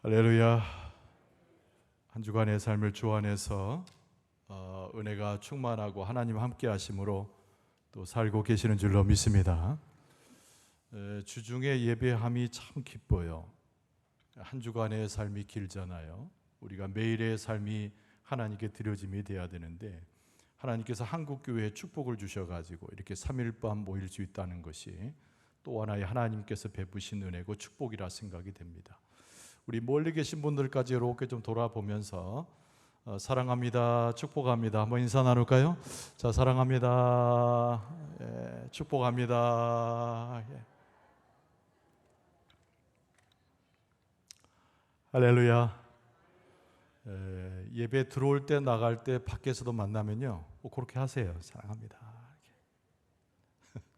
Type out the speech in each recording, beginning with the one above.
할렐루야. 한 주간의 삶을 주 안에서 은혜가 충만하고 하나님 함께 하심으로 또 살고 계시는 줄로 믿습니다. 주중에 예배함이 참 기뻐요. 한 주간의 삶이 길잖아요. 우리가 매일의 삶이 하나님께 드려짐이 돼야 되는데 하나님께서 한국교회에 축복을 주셔가지고 이렇게 3일 밤 모일 수 있다는 것이 또 하나의 하나님께서 베푸신 은혜고 축복이라 생각이 됩니다. 우리 멀리 계신 분들까지 이렇게 좀 돌아보면서 사랑합니다, 축복합니다 한번 인사 나눌까요? 자, 사랑합니다, 축복합니다. 할렐루야. 예배 들어올 때 나갈 때 밖에서도 만나면요 꼭 그렇게 하세요. 사랑합니다,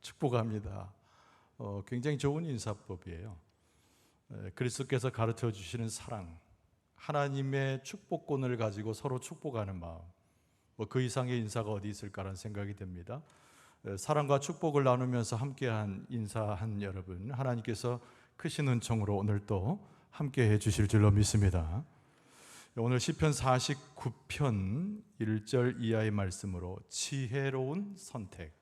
축복합니다. 굉장히 좋은 인사법이에요. 그리스도께서 가르쳐 주시는 사랑, 하나님의 축복권을 가지고 서로 축복하는 마음, 그 이상의 인사가 어디 있을까라는 생각이 됩니다. 사랑과 축복을 나누면서 함께한 인사한 여러분, 하나님께서 크신 은총으로 오늘 또 함께 해주실 줄로 믿습니다. 오늘 시편 49편 1절 이하의 말씀으로 지혜로운 선택,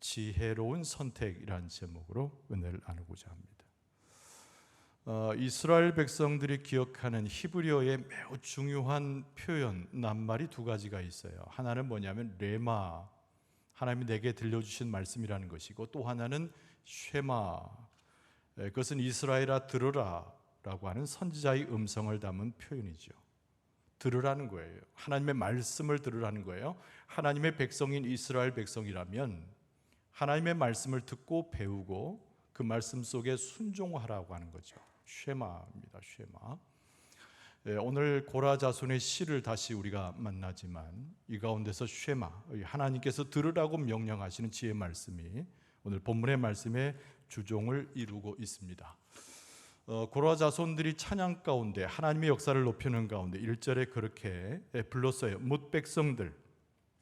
지혜로운 선택이라는 제목으로 은혜를 나누고자 합니다. 이스라엘 백성들이 기억하는 히브리어의 매우 중요한 표현, 낱말이 두 가지가 있어요. 하나는 뭐냐면 레마, 하나님이 내게 들려주신 말씀이라는 것이고, 또 하나는 쉐마, 그것은 이스라엘아 들으라 라고 하는 선지자의 음성을 담은 표현이죠. 들으라는 거예요. 하나님의 말씀을 들으라는 거예요. 하나님의 백성인 이스라엘 백성이라면 하나님의 말씀을 듣고 배우고 그 말씀 속에 순종하라고 하는 거죠. 쉐마입니다. 쉐마. 오늘 고라 자손의 시를 다시 우리가 만나지만 이 가운데서 쉐마, 하나님께서 들으라고 명령하시는 지혜의 말씀이 오늘 본문의 말씀에 주종을 이루고 있습니다. 고라 자손들이 찬양 가운데 하나님의 역사를 높이는 가운데 1절에 그렇게 불렀어요. 뭇 백성들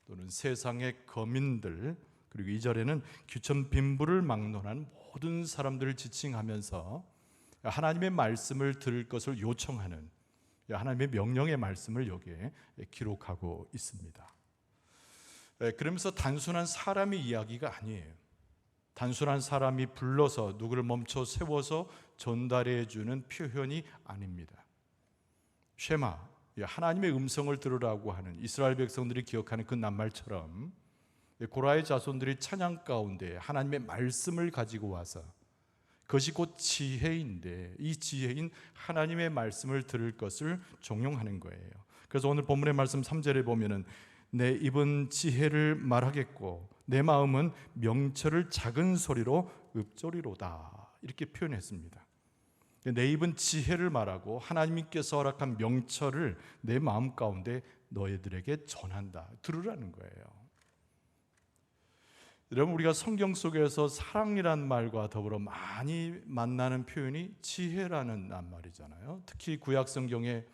또는 세상의 거민들, 그리고 2절에는 귀천 빈부를 막론한 모든 사람들을 지칭하면서 하나님의 말씀을 들을 것을 요청하는 하나님의 명령의 말씀을 여기에 기록하고 있습니다. 그러면서 단순한 사람의 이야기가 아니에요. 단순한 사람이 불러서 누구를 멈춰 세워서 전달해 주는 표현이 아닙니다. 쉐마, 하나님의 음성을 들으라고 하는 이스라엘 백성들이 기억하는 그 낱말처럼 고라의 자손들이 찬양 가운데 하나님의 말씀을 가지고 와서 그것이 곧 지혜인데 이 지혜인 하나님의 말씀을 들을 것을 종용하는 거예요. 그래서 오늘 본문의 말씀 3절에 보면은 내 입은 지혜를 말하겠고 내 마음은 명철을 작은 소리로 읊조리로다, 이렇게 표현했습니다. 내 입은 지혜를 말하고 하나님께서 허락한 명철을 내 마음 가운데 너희들에게 전한다, 들으라는 거예요. 여러분, 우리가 성경 속에서 사랑이란 말과 더불어 많이 만나는 표현이 지혜라는 말이잖아요. 특히 구약 성경에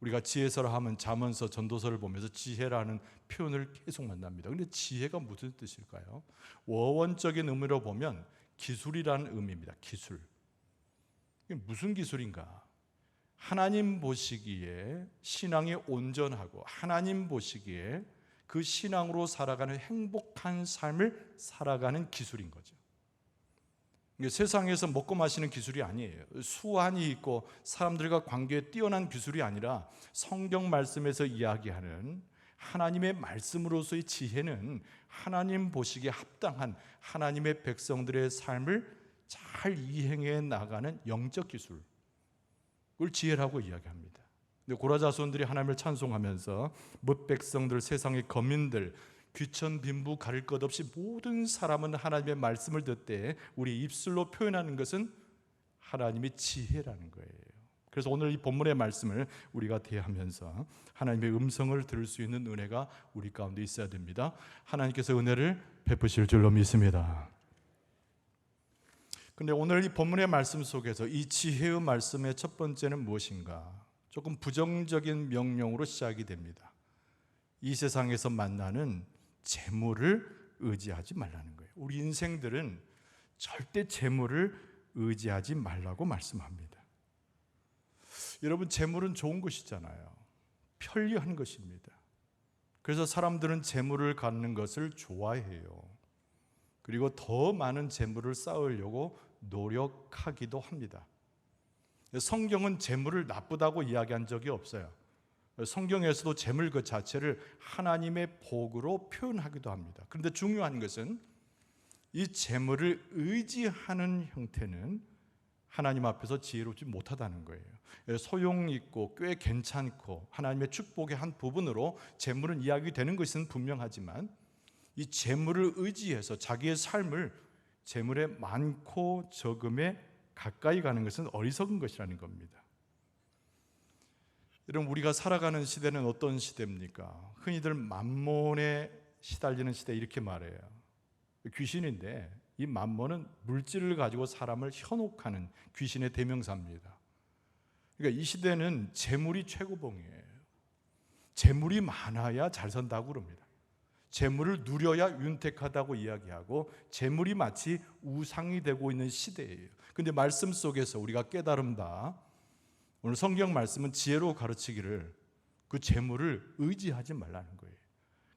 우리가 지혜서라 하면 잠언서, 전도서를 보면서 지혜라는 표현을 계속 만납니다. 그런데 지혜가 무슨 뜻일까요? 원어적인 의미로 보면 기술이라는 의미입니다. 기술. 이게 무슨 기술인가? 하나님 보시기에 신앙이 온전하고 하나님 보시기에 그 신앙으로 살아가는 행복한 삶을 살아가는 기술인 거죠. 세상에서 먹고 마시는 기술이 아니에요. 수완이 있고 사람들과 관계에 뛰어난 기술이 아니라 성경 말씀에서 이야기하는 하나님의 말씀으로서의 지혜는 하나님 보시기에 합당한 하나님의 백성들의 삶을 잘 이행해 나가는 영적 기술, 그걸 지혜라고 이야기합니다. 고라 자손들이 하나님을 찬송하면서 뭇 백성들, 세상의 거민들, 귀천 빈부 가릴 것 없이 모든 사람은 하나님의 말씀을 듣되 우리 입술로 표현하는 것은 하나님의 지혜라는 거예요. 그래서 오늘 이 본문의 말씀을 우리가 대하면서 하나님의 음성을 들을 수 있는 은혜가 우리 가운데 있어야 됩니다. 하나님께서 은혜를 베푸실 줄로 믿습니다. 그런데 오늘 이 본문의 말씀 속에서 이 지혜의 말씀의 첫 번째는 무엇인가? 조금 부정적인 명령으로 시작이 됩니다. 이 세상에서 만나는 재물을 의지하지 말라는 거예요. 우리 인생들은 절대 재물을 의지하지 말라고 말씀합니다. 여러분, 재물은 좋은 것이잖아요. 편리한 것입니다. 그래서 사람들은 재물을 갖는 것을 좋아해요. 그리고 더 많은 재물을 쌓으려고 노력하기도 합니다. 성경은 재물을 나쁘다고 이야기한 적이 없어요. 성경에서도 재물 그 자체를 하나님의 복으로 표현하기도 합니다. 그런데 중요한 것은 이 재물을 의지하는 형태는 하나님 앞에서 지혜롭지 못하다는 거예요. 소용있고 꽤 괜찮고 하나님의 축복의 한 부분으로 재물은 이야기되는 것은 분명하지만 이 재물을 의지해서 자기의 삶을 재물의 많고 적음에 가까이 가는 것은 어리석은 것이라는 겁니다. 여러분, 우리가 살아가는 시대는 어떤 시대입니까? 흔히들 만몬에 시달리는 시대 이렇게 말해요. 귀신인데 이 만몬은 물질을 가지고 사람을 현혹하는 귀신의 대명사입니다. 그러니까 이 시대는 재물이 최고봉이에요. 재물이 많아야 잘 산다고 그럽니다. 재물을 누려야 윤택하다고 이야기하고 재물이 마치 우상이 되고 있는 시대예요. 그런데 말씀 속에서 우리가 깨달음다, 오늘 성경 말씀은 지혜로 가르치기를 그 재물을 의지하지 말라는 거예요.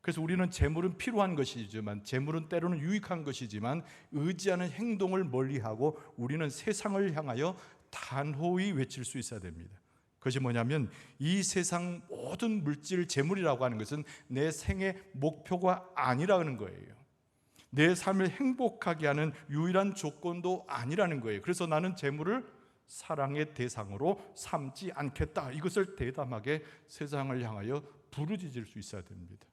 그래서 우리는 재물은 필요한 것이지만, 재물은 때로는 유익한 것이지만 의지하는 행동을 멀리하고 우리는 세상을 향하여 단호히 외칠 수 있어야 됩니다. 그것이 뭐냐면 이 세상 모든 물질, 재물이라고 하는 것은 내 생의 목표가 아니라는 거예요. 내 삶을 행복하게 하는 유일한 조건도 아니라는 거예요. 그래서 나는 재물을 사랑의 대상으로 삼지 않겠다, 이것을 대담하게 세상을 향하여 부르짖을 수 있어야 됩니다.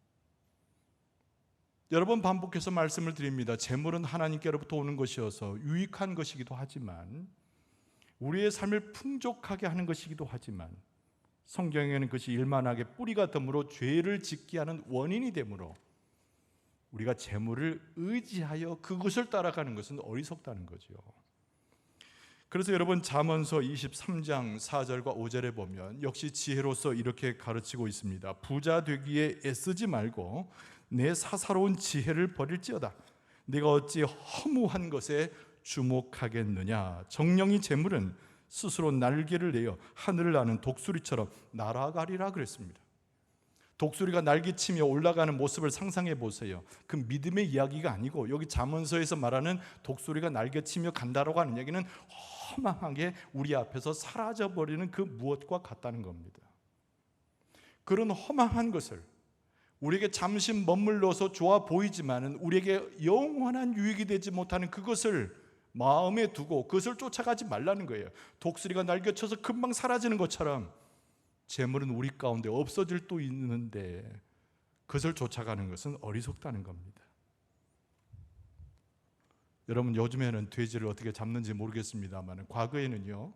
여러 번 반복해서 말씀을 드립니다. 재물은 하나님께로부터 오는 것이어서 유익한 것이기도 하지만, 우리의 삶을 풍족하게 하는 것이기도 하지만, 성경에는 그것이 일만하게 뿌리가 덤으로 죄를 짓게 하는 원인이 되므로 우리가 재물을 의지하여 그것을 따라가는 것은 어리석다는 거죠. 그래서 여러분, 잠언서 23장 4절과 5절에 보면 역시 지혜로서 이렇게 가르치고 있습니다. 부자 되기에 애쓰지 말고 내 사사로운 지혜를 버릴지어다. 네가 어찌 허무한 것에 주목하겠느냐. 정령이 재물은 스스로 날개를 내어 하늘을 나는 독수리처럼 날아가리라 그랬습니다. 독수리가 날개치며 올라가는 모습을 상상해 보세요. 그 믿음의 이야기가 아니고, 여기 잠언서에서 말하는 독수리가 날개치며 간다라고 하는 얘기는 허망하게 우리 앞에서 사라져버리는 그 무엇과 같다는 겁니다. 그런 허망한 것을 우리에게 잠시 머물러서 좋아 보이지만은 우리에게 영원한 유익이 되지 못하는 그것을 마음에 두고 그것을 쫓아가지 말라는 거예요. 독수리가 날개쳐서 금방 사라지는 것처럼 재물은 우리 가운데 없어질 또 있는데 그것을 쫓아가는 것은 어리석다는 겁니다. 여러분, 요즘에는 돼지를 어떻게 잡는지 모르겠습니다만 과거에는요,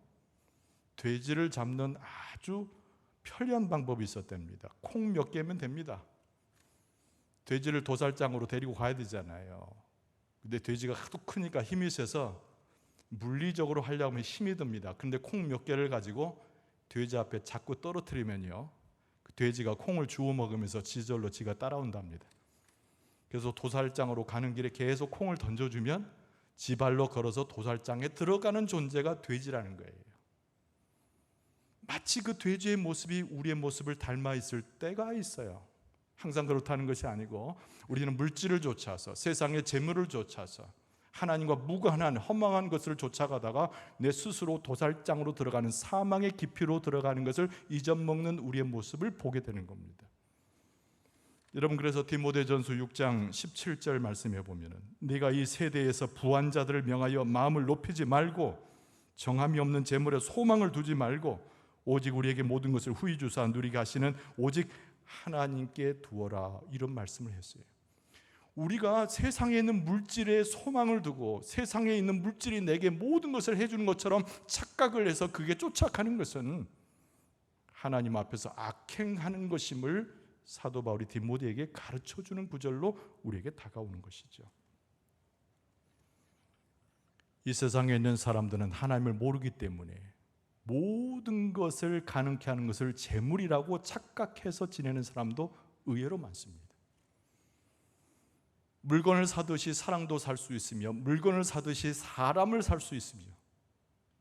돼지를 잡는 아주 편리한 방법이 있었답니다. 콩 몇 개면 됩니다. 돼지를 도살장으로 데리고 가야 되잖아요. 근데 돼지가 하도 크니까 힘이 세서 물리적으로 하려면 힘이 듭니다. 근데 콩 몇 개를 가지고 돼지 앞에 자꾸 떨어뜨리면요, 그 돼지가 콩을 주워 먹으면서 지절로 지가 따라온답니다. 그래서 도살장으로 가는 길에 계속 콩을 던져주면 지 발로 걸어서 도살장에 들어가는 존재가 돼지라는 거예요. 마치 그 돼지의 모습이 우리의 모습을 닮아 있을 때가 있어요. 항상 그렇다는 것이 아니고, 우리는 물질을 쫓아서, 세상의 재물을 쫓아서 하나님과 무관한 허망한 것을 쫓아가다가 내 스스로 도살장으로 들어가는 사망의 깊이로 들어가는 것을 잊어먹는 우리의 모습을 보게 되는 겁니다. 여러분, 그래서 디모데전서 6장 17절 말씀해 보면은 네가 이 세대에서 부한 자들을 명하여 마음을 높이지 말고 정함이 없는 재물에 소망을 두지 말고 오직 우리에게 모든 것을 후히 주사 누리게 하시는 오직 하나님께 두어라, 이런 말씀을 했어요. 우리가 세상에 있는 물질에 소망을 두고 세상에 있는 물질이 내게 모든 것을 해주는 것처럼 착각을 해서 그게 쫓아가는 것은 하나님 앞에서 악행하는 것임을 사도 바울이 디모데에게 가르쳐주는 구절로 우리에게 다가오는 것이죠. 이 세상에 있는 사람들은 하나님을 모르기 때문에 모든 것을 가능케 하는 것을 재물이라고 착각해서 지내는 사람도 의외로 많습니다. 물건을 사듯이 사랑도 살 수 있으며, 물건을 사듯이 사람을 살 수 있으며,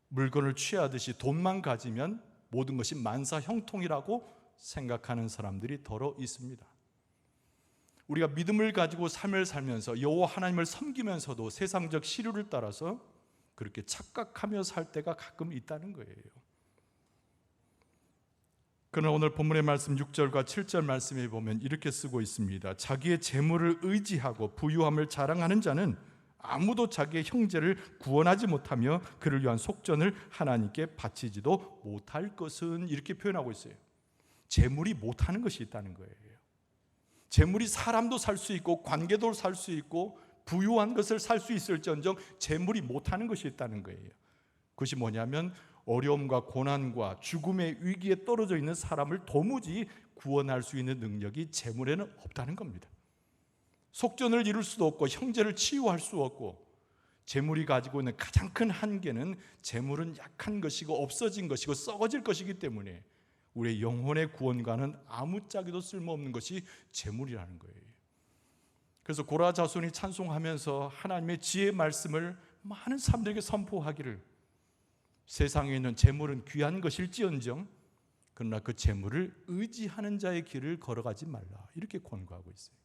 물건을 취하듯이 돈만 가지면 모든 것이 만사형통이라고 생각하는 사람들이 더러 있습니다. 우리가 믿음을 가지고 삶을 살면서 여호와 하나님을 섬기면서도 세상적 시류를 따라서 그렇게 착각하며 살 때가 가끔 있다는 거예요. 그러나 오늘 본문의 말씀 6절과 7절 말씀에 보면 이렇게 쓰고 있습니다. 자기의 재물을 의지하고 부유함을 자랑하는 자는 아무도 자기의 형제를 구원하지 못하며 그를 위한 속전을 하나님께 바치지도 못할 것은, 이렇게 표현하고 있어요. 재물이 못하는 것이 있다는 거예요. 재물이 사람도 살 수 있고 관계도 살 수 있고 부유한 것을 살 수 있을지언정 재물이 못하는 것이 있다는 거예요. 그것이 뭐냐면 어려움과 고난과 죽음의 위기에 떨어져 있는 사람을 도무지 구원할 수 있는 능력이 재물에는 없다는 겁니다. 속전을 이룰 수도 없고 형제를 치유할 수 없고, 재물이 가지고 있는 가장 큰 한계는 재물은 약한 것이고 없어진 것이고 썩어질 것이기 때문에 우리의 영혼의 구원과는 아무짝에도 쓸모없는 것이 재물이라는 거예요. 그래서 고라 자손이 찬송하면서 하나님의 지혜의 말씀을 많은 사람들에게 선포하기를, 세상에 있는 재물은 귀한 것일지언정 그러나 그 재물을 의지하는 자의 길을 걸어가지 말라, 이렇게 권고하고 있어요.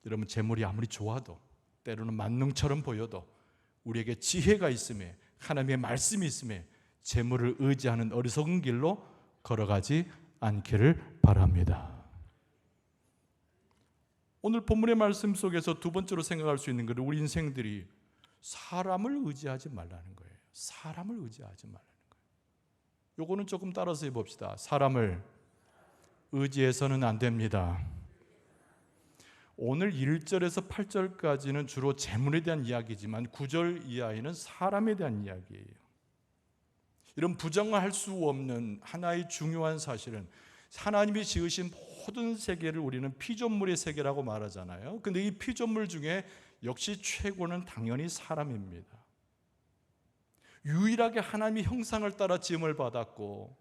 여러분, 재물이 아무리 좋아도 때로는 만능처럼 보여도 우리에게 지혜가 있음에, 하나님의 말씀이 있음에 재물을 의지하는 어리석은 길로 걸어가지 않기를 바랍니다. 오늘 본문의 말씀 속에서 두 번째로 생각할 수 있는 것은 우리 인생들이 사람을 의지하지 말라는 거예요. 사람을 의지하지 말라는 거예요. 요거는 조금 따라서 해봅시다. 사람을 의지해서는 안 됩니다. 오늘 1절에서 8절까지는 주로 재물에 대한 이야기지만 9절 이하에는 사람에 대한 이야기예요. 이런 부정할 수 없는 하나의 중요한 사실은 하나님이 지으신 모든 세계를 우리는 피조물의 세계라고 말하잖아요. 근데 이 피조물 중에 역시 최고는 당연히 사람입니다. 유일하게 하나님의 형상을 따라 지음을 받았고,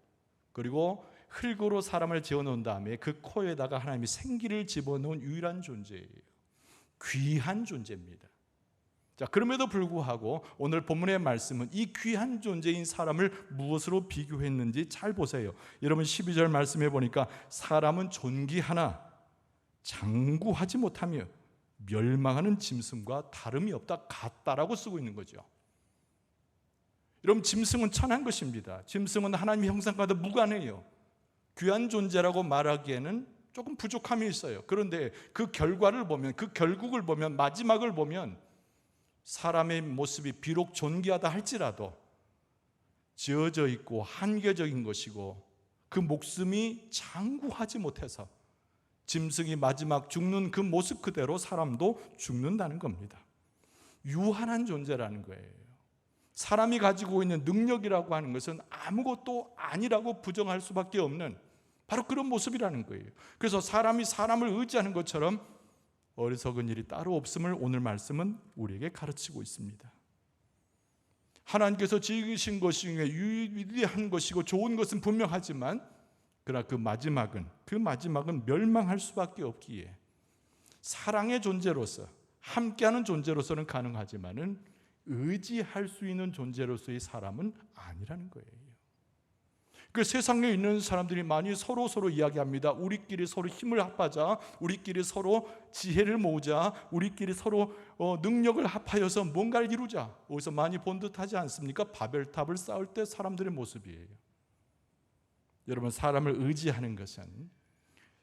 그리고 흙으로 사람을 지어놓은 다음에 그 코에다가 하나님이 생기를 집어넣은 유일한 존재예요. 귀한 존재입니다. 자, 그럼에도 불구하고 오늘 본문의 말씀은 이 귀한 존재인 사람을 무엇으로 비교했는지 잘 보세요. 여러분, 12절 말씀해 보니까 사람은 존귀하나 장구하지 못하며 멸망하는 짐승과 다름이 없다, 같다라고 쓰고 있는 거죠. 여러분, 짐승은 천한 것입니다. 짐승은 하나님의 형상과도 무관해요. 귀한 존재라고 말하기에는 조금 부족함이 있어요. 그런데 그 결과를 보면, 그 결국을 보면, 마지막을 보면 사람의 모습이 비록 존귀하다 할지라도 지어져 있고 한계적인 것이고 그 목숨이 장구하지 못해서 짐승이 마지막 죽는 그 모습 그대로 사람도 죽는다는 겁니다. 유한한 존재라는 거예요. 사람이 가지고 있는 능력이라고 하는 것은 아무것도 아니라고 부정할 수밖에 없는 바로 그런 모습이라는 거예요. 그래서 사람이 사람을 의지하는 것처럼 어리석은 일이 따로 없음을 오늘 말씀은 우리에게 가르치고 있습니다. 하나님께서 지으신 것 중에 위대한 것이고 좋은 것은 분명하지만 그러나 그 마지막은 멸망할 수밖에 없기에 사랑의 존재로서, 함께하는 존재로서는 가능하지만은 의지할 수 있는 존재로서의 사람은 아니라는 거예요. 그 세상에 있는 사람들이 많이 서로 이야기합니다. 우리끼리 서로 힘을 합하자, 우리끼리 서로 지혜를 모으자, 우리끼리 서로 능력을 합하여서 뭔가를 이루자. 어디서 많이 본 듯하지 않습니까? 바벨탑을 쌓을 때 사람들의 모습이에요. 여러분, 사람을 의지하는 것은,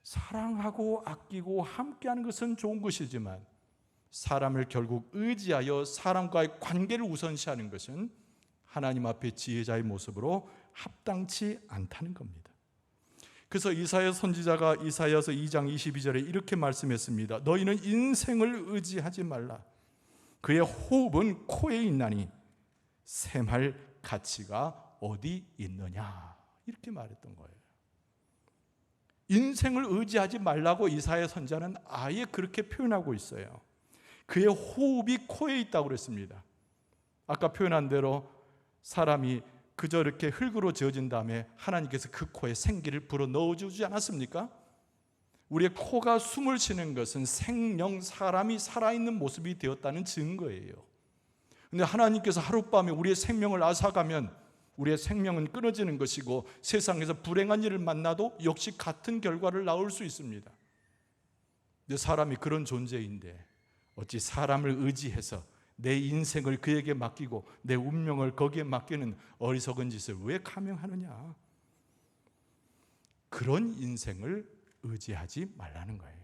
사랑하고 아끼고 함께하는 것은 좋은 것이지만 사람을 결국 의지하여 사람과의 관계를 우선시하는 것은 하나님 앞에 지혜자의 모습으로 합당치 않다는 겁니다. 그래서 이사야 선지자가 이사야서 2장 22절에 이렇게 말씀했습니다. 너희는 인생을 의지하지 말라. 그의 호흡은 코에 있나니 샘할 가치가 어디 있느냐, 이렇게 말했던 거예요. 인생을 의지하지 말라고 이사야 선지자는 아예 그렇게 표현하고 있어요. 그의 호흡이 코에 있다고 그랬습니다. 아까 표현한 대로 사람이 그저 이렇게 흙으로 지어진 다음에 하나님께서 그 코에 생기를 불어 넣어주지 않았습니까? 우리의 코가 숨을 쉬는 것은 생명, 사람이 살아있는 모습이 되었다는 증거예요. 그런데 하나님께서 하룻밤에 우리의 생명을 앗아가면 우리의 생명은 끊어지는 것이고 세상에서 불행한 일을 만나도 역시 같은 결과를 낳을 수 있습니다. 근데 사람이 그런 존재인데 어찌 사람을 의지해서 내 인생을 그에게 맡기고 내 운명을 거기에 맡기는 어리석은 짓을 왜 감행하느냐? 그런 인생을 의지하지 말라는 거예요.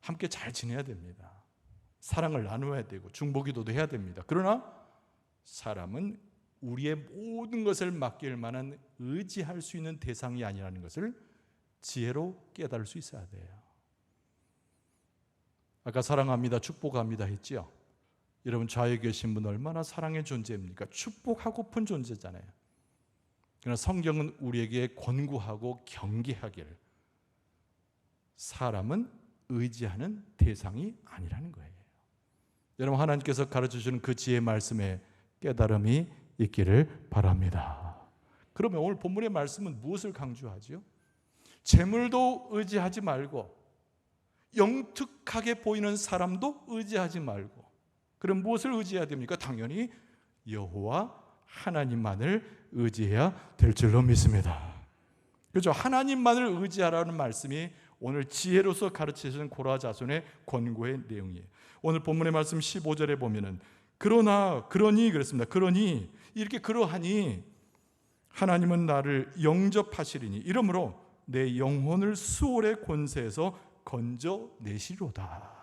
함께 잘 지내야 됩니다. 사랑을 나누어야 되고 중보기도도 해야 됩니다. 그러나 사람은 우리의 모든 것을 맡길 만한 의지할 수 있는 대상이 아니라는 것을 지혜로 깨달을 수 있어야 돼요. 아까 사랑합니다, 축복합니다 했지요. 여러분 좌우에 계신 분 얼마나 사랑의 존재입니까? 축복하고픈 존재잖아요. 그러나 성경은 우리에게 권고하고 경계하길, 사람은 의지하는 대상이 아니라는 거예요. 여러분 하나님께서 가르쳐주시는 그 지혜의 말씀에 깨달음이 있기를 바랍니다. 그러면 오늘 본문의 말씀은 무엇을 강조하지요? 재물도 의지하지 말고 영특하게 보이는 사람도 의지하지 말고, 그럼 무엇을 의지해야 됩니까? 당연히 여호와 하나님만을 의지해야 될 줄로 믿습니다. 그렇죠? 하나님만을 의지하라는 말씀이 오늘 지혜로서 가르치시는 고라 자손의 권고의 내용이에요. 오늘 본문의 말씀 15절에 보면은 그러니 그랬습니다. 그러니 이렇게 그러하니 하나님은 나를 영접하시리니 이러므로 내 영혼을 수월의 권세에서 건져내시리로다.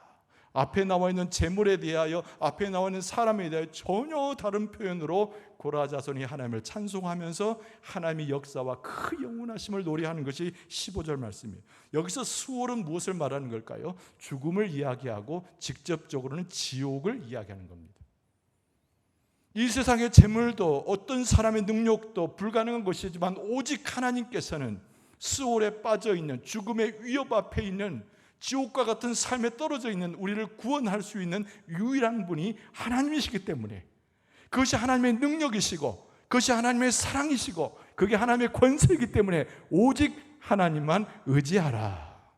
앞에 나와 있는 재물에 대하여, 앞에 나와 있는 사람에 대하여 전혀 다른 표현으로 고라 자손이 하나님을 찬송하면서 하나님의 역사와 그 영원하심을 노래하는 것이 15절 말씀이에요. 여기서 수월은 무엇을 말하는 걸까요? 죽음을 이야기하고 직접적으로는 지옥을 이야기하는 겁니다. 이 세상의 재물도 어떤 사람의 능력도 불가능한 것이지만 오직 하나님께서는 수월에 빠져 있는, 죽음의 위협 앞에 있는, 지옥과 같은 삶에 떨어져 있는 우리를 구원할 수 있는 유일한 분이 하나님이시기 때문에, 그것이 하나님의 능력이시고 그것이 하나님의 사랑이시고 그게 하나님의 권세이기 때문에 오직 하나님만 의지하라.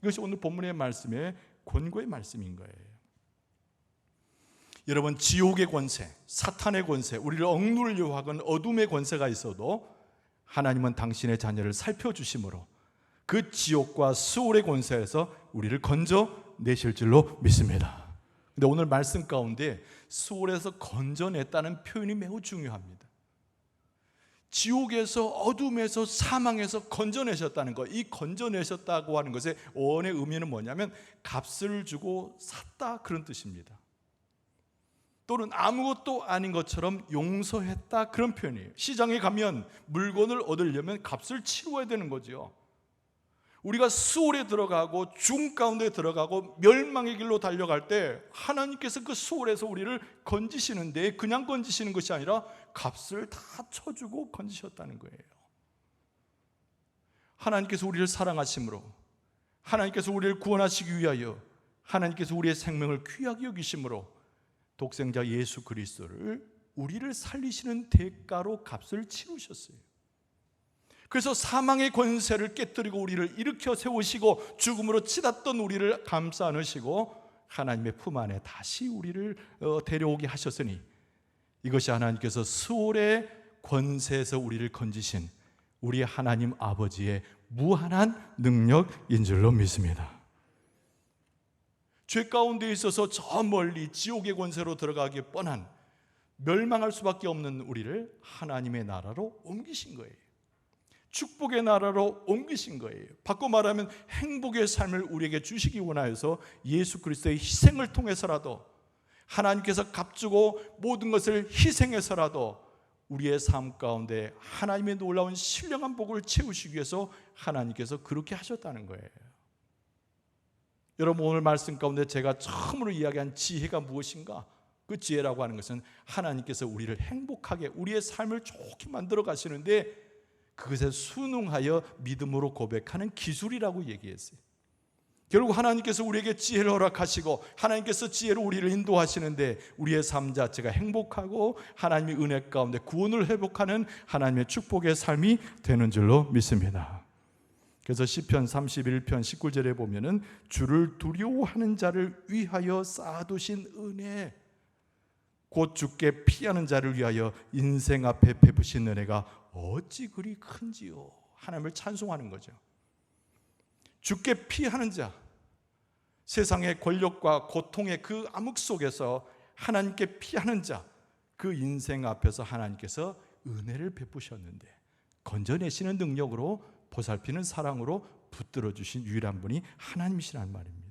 이것이 오늘 본문의 말씀의 권고의 말씀인 거예요. 여러분, 지옥의 권세, 사탄의 권세, 우리를 억누르려고 하건 어둠의 권세가 있어도 하나님은 당신의 자녀를 살펴주심으로 그 지옥과 수월의 권세에서 우리를 건져내실 줄로 믿습니다. 그런데 오늘 말씀 가운데 수월에서 건져냈다는 표현이 매우 중요합니다. 지옥에서, 어둠에서, 사망에서 건져내셨다는 것, 이 건져내셨다고 하는 것의 원의 의미는 뭐냐면 값을 주고 샀다, 그런 뜻입니다. 또는 아무것도 아닌 것처럼 용서했다, 그런 표현이에요. 시장에 가면 물건을 얻으려면 값을 치러야 되는 거죠. 우리가 수월에 들어가고 죽음 가운데 들어가고 멸망의 길로 달려갈 때 하나님께서 그 수월에서 우리를 건지시는데 그냥 건지시는 것이 아니라 값을 다 쳐주고 건지셨다는 거예요. 하나님께서 우리를 사랑하심으로, 하나님께서 우리를 구원하시기 위하여, 하나님께서 우리의 생명을 귀하게 여기심으로 독생자 예수 그리스도를 우리를 살리시는 대가로 값을 치르셨어요. 그래서 사망의 권세를 깨뜨리고 우리를 일으켜 세우시고 죽음으로 치닫던 우리를 감싸 안으시고 하나님의 품 안에 다시 우리를 데려오게 하셨으니 이것이 하나님께서 수월의 권세에서 우리를 건지신 우리 하나님 아버지의 무한한 능력인 줄로 믿습니다. 죄 가운데 있어서 저 멀리 지옥의 권세로 들어가기 뻔한, 멸망할 수밖에 없는 우리를 하나님의 나라로 옮기신 거예요. 축복의 나라로 옮기신 거예요. 바꿔 말하면 행복의 삶을 우리에게 주시기 원하여서 예수 그리스도의 희생을 통해서라도, 하나님께서 값주고 모든 것을 희생해서라도 우리의 삶 가운데 하나님의 놀라운 신령한 복을 채우시기 위해서 하나님께서 그렇게 하셨다는 거예요. 여러분, 오늘 말씀 가운데 제가 처음으로 이야기한 지혜가 무엇인가? 그 지혜라고 하는 것은 하나님께서 우리를 행복하게, 우리의 삶을 좋게 만들어 가시는데 그것에 순응하여 믿음으로 고백하는 기술이라고 얘기했어요. 결국 하나님께서 우리에게 지혜를 허락하시고 하나님께서 지혜로 우리를 인도하시는데 우리의 삶 자체가 행복하고 하나님의 은혜 가운데 구원을 회복하는 하나님의 축복의 삶이 되는 줄로 믿습니다. 그래서 시편 31편 19절에 보면은 주를 두려워하는 자를 위하여 쌓아두신 은혜, 곧 주께 피하는 자를 위하여 인생 앞에 베푸신 은혜가 어찌 그리 큰지요. 하나님을 찬송하는 거죠. 주께 피하는 자, 세상의 권력과 고통의 그 암흑 속에서 하나님께 피하는 자, 그 인생 앞에서 하나님께서 은혜를 베푸셨는데 건져내시는 능력으로, 보살피는 사랑으로 붙들어 주신 유일한 분이 하나님이시라는 말입니다.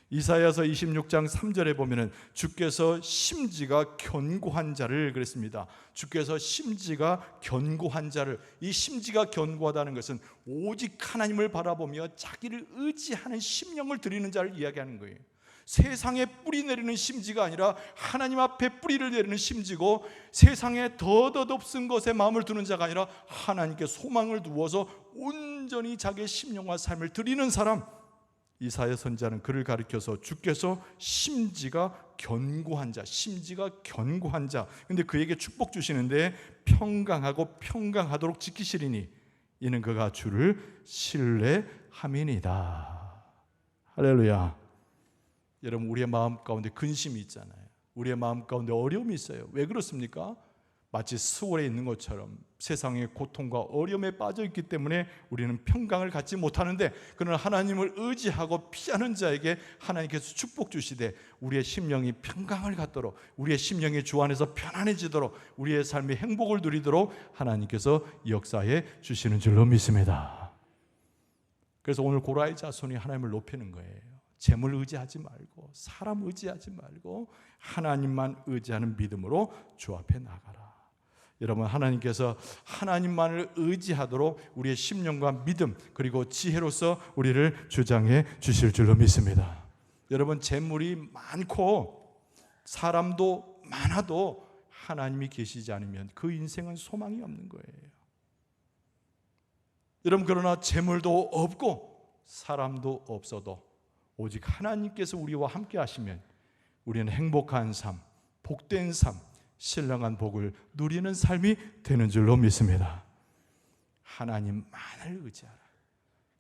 이사야서 26장 3절에 보면은 주께서 심지가 견고한 자를 그랬습니다. 주께서 심지가 견고한 자를, 이 심지가 견고하다는 것은 오직 하나님을 바라보며 자기를 의지하는 심령을 드리는 자를 이야기하는 거예요. 세상에 뿌리 내리는 심지가 아니라 하나님 앞에 뿌리를 내리는 심지고, 세상에 덧없은 것에 마음을 두는 자가 아니라 하나님께 소망을 두어서 온전히 자기의 심령과 삶을 드리는 사람, 이사야 선지자는 그를 가리켜서 주께서 심지가 견고한 자, 심지가 견고한 자, 근데 그에게 축복 주시는데 평강하고 평강하도록 지키시리니 이는 그가 주를 신뢰함이니이다. 할렐루야. 여러분, 우리의 마음 가운데 근심이 있잖아요. 우리의 마음 가운데 어려움이 있어요. 왜 그렇습니까? 마치 스월에 있는 것처럼 세상의 고통과 어려움에 빠져 있기 때문에 우리는 평강을 갖지 못하는데, 그러나 하나님을 의지하고 피하는 자에게 하나님께서 축복 주시되 우리의 심령이 평강을 갖도록, 우리의 심령이 주 안에서 편안해지도록, 우리의 삶의 행복을 누리도록 하나님께서 역사해 주시는 줄로 믿습니다. 그래서 오늘 고라의 자손이 하나님을 높이는 거예요. 재물 의지하지 말고, 사람 의지하지 말고 하나님만 의지하는 믿음으로 주 앞에 나가라. 여러분, 하나님께서 하나님만을 의지하도록 우리의 심령과 믿음 그리고 지혜로서 우리를 주장해 주실 줄로 믿습니다. 여러분, 재물이 많고 사람도 많아도 하나님이 계시지 않으면 그 인생은 소망이 없는 거예요. 여러분, 그러나 재물도 없고 사람도 없어도 오직 하나님께서 우리와 함께 하시면 우리는 행복한 삶, 복된 삶, 신령한 복을 누리는 삶이 되는 줄로 믿습니다. 하나님만을 의지하라.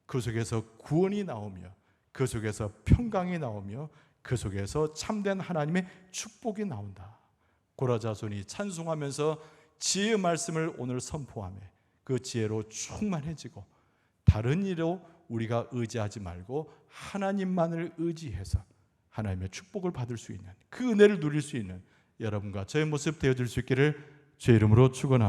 그 속에서 구원이 나오며, 그 속에서 평강이 나오며, 그 속에서 참된 하나님의 축복이 나온다. 고라 자손이 찬송하면서 지혜의 말씀을 오늘 선포하며 그 지혜로 충만해지고, 다른 일로 우리가 의지하지 말고 하나님만을 의지해서 하나님의 축복을 받을 수 있는, 그 은혜를 누릴 수 있는 여러분과 저의 모습 되어줄 수 있기를 주의 이름으로 축원합니다.